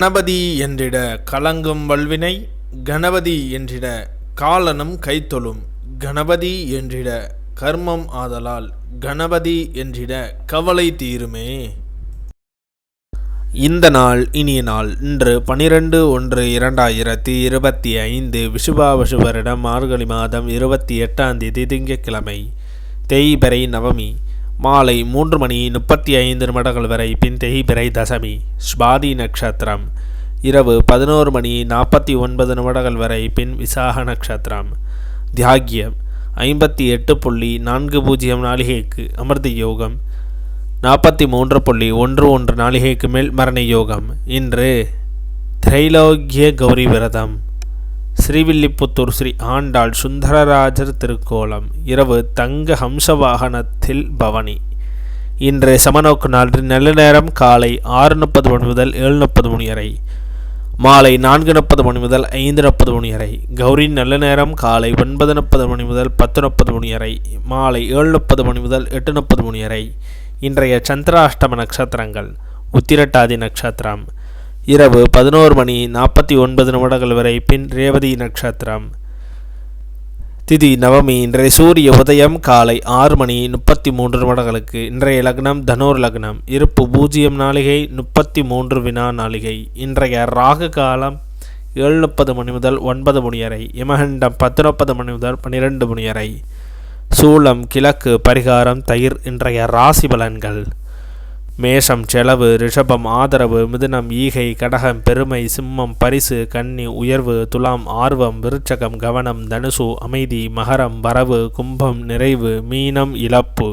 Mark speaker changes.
Speaker 1: கணபதி என்றிட கலங்கும் வல்வினை, கணபதி என்றிட காலனும் கைத்தொழும், கணபதி என்றிட கர்மம் ஆதலால், கணபதி என்றிட கவலை தீருமே. இந்த நாள் இனிய நாள். இன்று 12/1/2025 விஷுவாவசு வருடம் மார்கழி மாதம் 28ஆம் தேதி திங்கட்கிழமை. தேய்பிறை நவமி. மாலை 3:35 வரை பின் தேய்பிறை தசமி. ஸ்வாதி நட்சத்திரம். இரவு 11:49 வரை பின் விசாக நட்சத்திரம். தியாகியம் 58.40 நாளிகைக்கு அமிர்த யோகம், 43.11 நாளிகைக்கு மேல் மரண யோகம். இன்று திரைலோக்கிய கௌரி விரதம். ஸ்ரீவில்லிபுத்தூர் ஸ்ரீ ஆண்டாள் சுந்தரராஜர் திருக்கோலம். இரவு தங்க ஹம்சவாகனத்தில் பவனி. இன்று சமநோக்கு நாள். நல்ல நேரம் காலை 6:30 முதல் 7:30 வரை, மாலை 4:30 முதல் 5:30 வரை. கௌரி நல்ல நேரம் காலை 9:30 முதல் 10:30 வரை, மாலை 7:30 முதல் 8:30 வரை. இன்றைய சந்திராஷ்டம நட்சத்திரங்கள்: உத்திரட்டாதி நட்சத்திரம் இரவு 11:49 வரை பின் ரேவதி நட்சத்திரம். திதி நவமி. இன்றைய சூரிய உதயம் காலை 6:33 இன்றைய லக்னம் தனோர் லக்னம். இருப்பு 0 நாளிகை 33 வினா நாளிகை. இன்றைய ராகு காலம் 7:30 முதல் 9 வரை. யமகண்டம் 10:30 முதல் 12 வரை. சூலம் கிழக்கு. பரிகாரம் தயிர். இன்றைய ராசி பலன்கள்: மேஷம் செலவு, ரிஷபம் ஆதரவு, மிதுனம் ஈகை, கடகம் பெருமை, சிம்மம் பரிசு, கன்னி உயர்வு, துலாம் ஆர்வம், விருச்சகம் கவனம், தனுசு அமைதி, மகரம் வரவு, கும்பம் நிறைவு, மீனம் இழப்பு.